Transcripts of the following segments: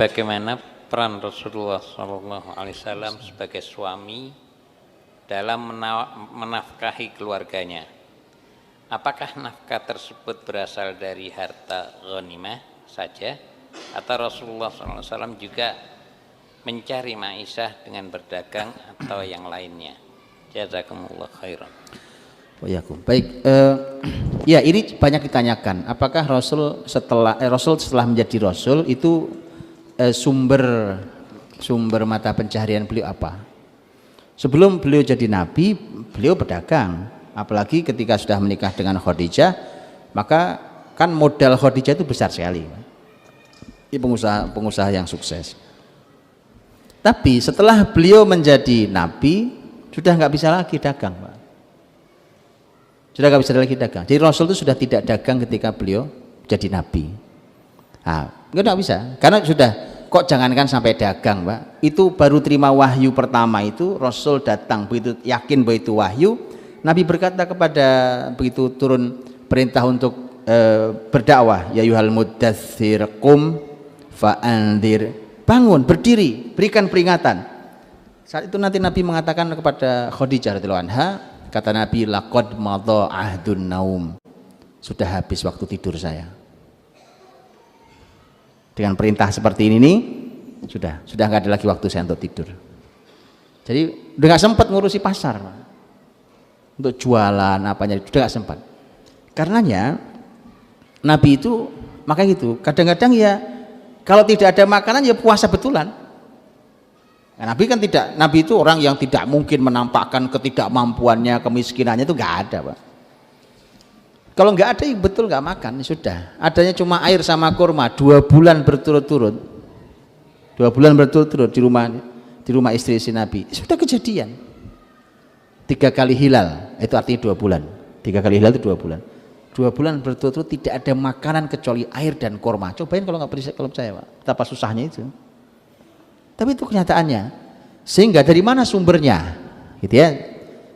Bagaimana peran Rasulullah SAW sebagai suami dalam menafkahi keluarganya? Apakah nafkah tersebut berasal dari harta ghanimah saja, atau Rasulullah SAW juga mencari ma'isyah dengan berdagang atau yang lainnya? Jazakumullah khairan. Baik, ya ini banyak ditanyakan. Apakah Rasul setelah menjadi Rasul itu sumber mata pencaharian beliau apa? Sebelum beliau jadi Nabi, beliau berdagang. Apalagi ketika sudah menikah dengan Khadijah, maka kan modal Khadijah itu besar sekali. Ini pengusaha yang sukses. Tapi setelah beliau menjadi Nabi, sudah nggak bisa lagi dagang, Pak. Sudah nggak bisa lagi dagang. Jadi Rasul itu sudah tidak dagang ketika beliau jadi Nabi. Nah, nggak bisa, karena sudah, kok jangankan sampai dagang, Pak. Itu baru terima wahyu pertama itu, Rasul datang begitu yakin bahwa itu wahyu. Nabi berkata kepada, begitu turun perintah untuk berdakwah, ya ayyuhal muddatsir qum fa'andzir, bangun, berdiri, berikan peringatan. Saat itu nanti Nabi mengatakan kepada Khadijah radhiyallahu anha, kata Nabi, laqad madha ahdun naum, sudah habis waktu tidur saya. Dengan perintah seperti ini nih, sudah nggak ada lagi waktu saya untuk tidur. Jadi udah nggak sempat ngurusi pasar, Pak. Untuk jualan apanya sudah nggak sempat. Karenanya Nabi itu makanya gitu, kadang-kadang ya kalau tidak ada makanan ya puasa betulan. Nah, Nabi itu orang yang tidak mungkin menampakkan ketidakmampuannya, kemiskinannya, itu nggak ada, Pak. Kalau nggak ada, betul nggak makan, sudah. Adanya cuma air sama kurma 2 bulan berturut-turut. 2 bulan berturut-turut di rumah istri si Nabi. Sudah kejadian. 3 kali hilal, itu artinya 2 bulan. 3 kali hilal itu 2 bulan. 2 bulan berturut-turut tidak ada makanan kecuali air dan kurma. Cobain kalau percaya, Pak. Betapa susahnya itu. Tapi itu kenyataannya. Sehingga dari mana sumbernya? Gitu ya.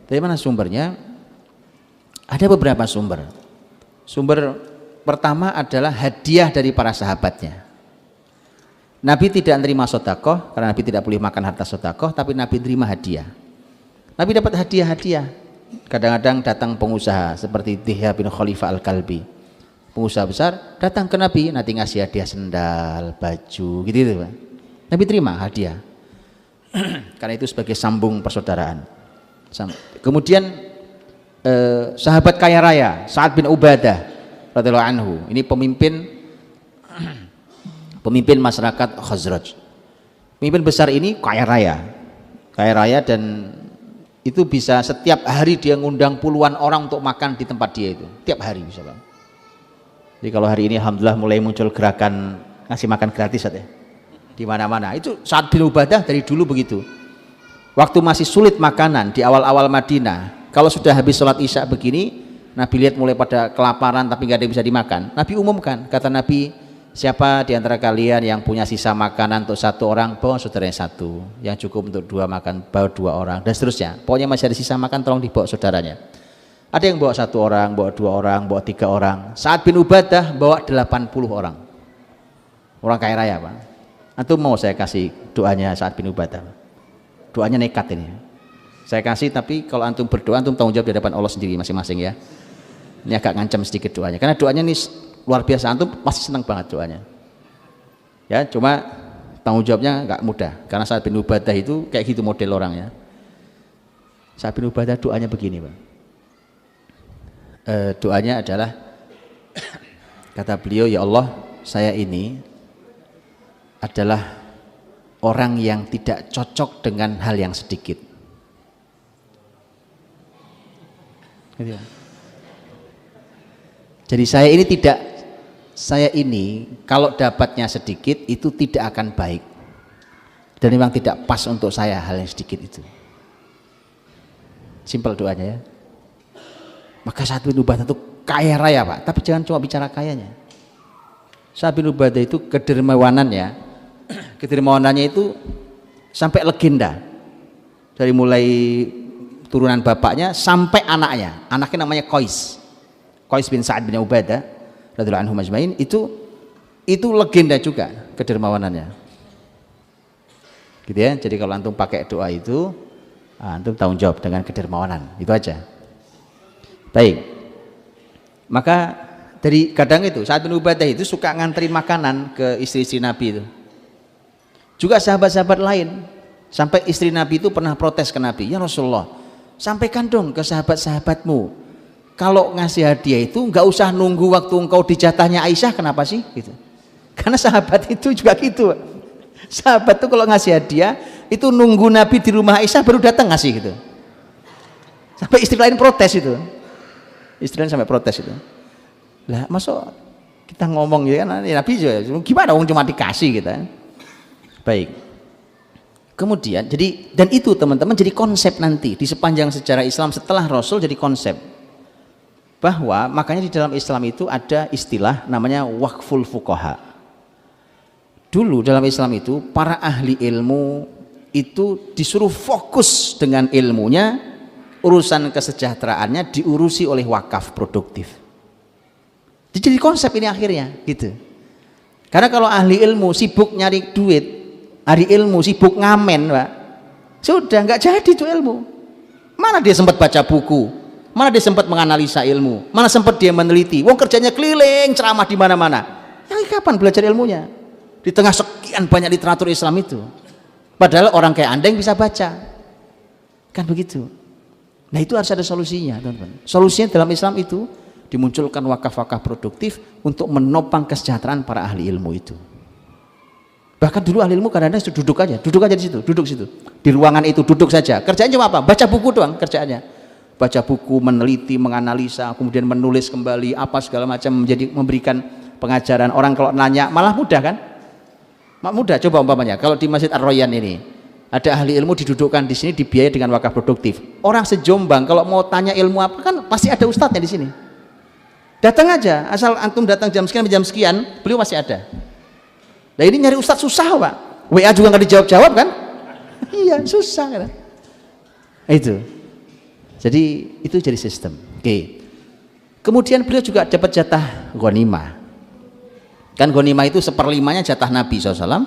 Dari mana sumbernya? Ada beberapa sumber. Sumber pertama adalah hadiah dari para sahabatnya. Nabi tidak menerima sedekah karena Nabi tidak boleh makan harta sedekah, tapi Nabi menerima hadiah. Nabi dapat hadiah-hadiah. Kadang-kadang datang pengusaha seperti Dihya bin Khalifah Al-Kalbi. Pengusaha besar datang ke Nabi, nanti ngasih hadiah sendal, baju, gitu, Pak. Nabi terima hadiah. Karena itu sebagai sambung persaudaraan. Kemudian sahabat kaya raya Sa'ad bin Ubadah radhiyallahu anhu, ini pemimpin masyarakat Khazraj. Pemimpin besar ini kaya raya dan itu bisa setiap hari dia ngundang puluhan orang untuk makan di tempat dia itu, tiap hari bisa, Bang. Jadi kalau hari ini alhamdulillah mulai muncul gerakan ngasih makan gratis ya, di mana-mana. Itu Sa'ad bin Ubadah dari dulu begitu. Waktu masih sulit makanan di awal-awal Madinah, kalau sudah habis sholat isya begini, Nabi lihat mulai pada kelaparan tapi nggak ada yang bisa dimakan. Nabi umumkan, kata Nabi, siapa di antara kalian yang punya sisa makanan untuk 1 orang, bawa saudaranya 1. Yang cukup untuk 2 makan, bawa 2 orang, dan seterusnya. Pokoknya masih ada sisa makan, tolong dibawa saudaranya. Ada yang bawa 1 orang, bawa 2 orang, bawa 3 orang. Sa'ad bin Ubadah bawa 80 orang. Orang kaya raya, Pak. Antum mau saya kasih doanya Sa'ad bin Ubadah? Doanya nekat ini. Saya kasih, tapi kalau antum berdoa, antum tanggung jawab di hadapan Allah sendiri masing-masing ya. Ini agak ngancam sedikit doanya, karena doanya ini luar biasa, antum pasti senang banget doanya. Ya, cuma tanggung jawabnya nggak mudah, karena Sa'ad bin Ubadah itu kayak gitu model orangnya. Sa'ad bin Ubadah doanya begini, Pak. Doanya adalah kata beliau, ya Allah, saya ini adalah orang yang tidak cocok dengan hal yang sedikit. Jadi saya ini kalau dapatnya sedikit itu tidak akan baik, dan memang tidak pas untuk saya hal yang sedikit itu. Simpel doanya ya. Maka Sa'ad bin Ubadah itu kaya raya, Pak, tapi jangan cuma bicara kayanya. Sa'ad bin Ubadah itu kedermawanannya itu sampai legenda. Dari mulai turunan bapaknya sampai anaknya namanya Qais bin Sa'ad bin Ubadah radhiyallahu anhu majma'in, itu legenda juga kedermawanannya. Gitu ya. Jadi kalau antum pakai doa itu, antum tanggung jawab dengan kedermawanan. Itu aja. Baik. Maka dari kadang itu Sa'ad bin Ubadah itu suka nganterin makanan ke istri-istri Nabi itu. Juga sahabat-sahabat lain, sampai istri Nabi itu pernah protes ke Nabi, ya Rasulullah, sampaikan dong ke sahabat-sahabatmu, kalau ngasih hadiah itu nggak usah nunggu waktu engkau di jatahnya Aisyah, kenapa sih? Gitu. Karena sahabat itu juga gitu. Sahabat tuh kalau ngasih hadiah itu nunggu Nabi di rumah Aisyah baru datang ngasih gitu. Sampai istri lain protes itu. Istri lain sampai protes itu. Lah, masuk kita ngomong ya kan Nabi juga gimana wong cuma dikasih gitu. Baik. Kemudian jadi dan itu teman-teman jadi konsep nanti di sepanjang sejarah Islam setelah Rasul jadi konsep. Bahwa makanya di dalam Islam itu ada istilah namanya waqful fuqaha. Dulu dalam Islam itu para ahli ilmu itu disuruh fokus dengan ilmunya, urusan kesejahteraannya diurusi oleh wakaf produktif. Jadi konsep ini akhirnya gitu. Karena kalau ahli ilmu sibuk nyari duit, ahli ilmu sibuk ngamen, Pak, sudah nggak jadi itu ilmu. Mana dia sempat baca buku, mana dia sempat menganalisa ilmu, mana sempat dia meneliti. Wong kerjanya keliling ceramah di mana-mana. Ya kapan belajar ilmunya? Di tengah sekian banyak literatur Islam itu. Padahal orang kayak Anda yang bisa baca, kan begitu. Nah itu harus ada solusinya, teman-teman. Solusinya dalam Islam itu dimunculkan wakaf-wakaf produktif untuk menopang kesejahteraan para ahli ilmu itu. Bahkan dulu ahli ilmu kadang-kadang duduk aja di situ, duduk situ. Di ruangan itu duduk saja. Kerjanya cuma apa? Baca buku doang kerjaannya. Baca buku, meneliti, menganalisa, kemudian menulis kembali apa segala macam, menjadi memberikan pengajaran. Orang kalau nanya malah mudah kan? Mudah. Coba umpamanya kalau di Masjid Ar-Royan ini ada ahli ilmu didudukkan di sini dibiayai dengan wakaf produktif. Orang se-Jombang kalau mau tanya ilmu apa kan pasti ada ustadznya di sini. Datang aja, asal antum datang jam sekian, beliau masih ada. Nah ini nyari ustadz susah, Pak. WA juga nggak dijawab-jawab kan? Iya, susah kan? Itu. Jadi itu jadi sistem. Oke. Kemudian beliau juga dapat jatah ghanimah. Kan ghanimah itu 1/5-nya jatah Nabi SAW.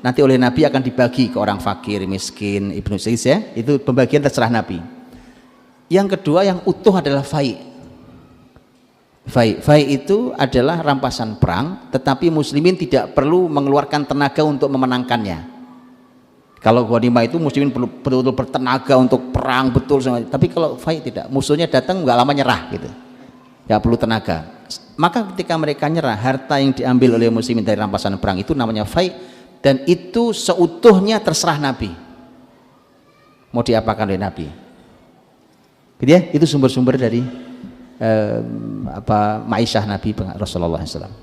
Nanti oleh Nabi akan dibagi ke orang fakir, miskin, ibnu Sa'id ya. Itu pembagian terserah Nabi. Yang kedua yang utuh adalah fai'. Fai' itu adalah rampasan perang, tetapi muslimin tidak perlu mengeluarkan tenaga untuk memenangkannya. Kalau ghanimah itu muslimin perlu betul-betul bertenaga untuk perang betul, tapi kalau fai' tidak, musuhnya datang nggak lama nyerah gitu, nggak perlu tenaga. Maka ketika mereka nyerah, harta yang diambil oleh muslimin dari rampasan perang itu namanya fai', dan itu seutuhnya terserah Nabi mau diapakan oleh Nabi. Gitu ya, itu sumber-sumber dari ma'isyah Nabi Rasulullah SAW.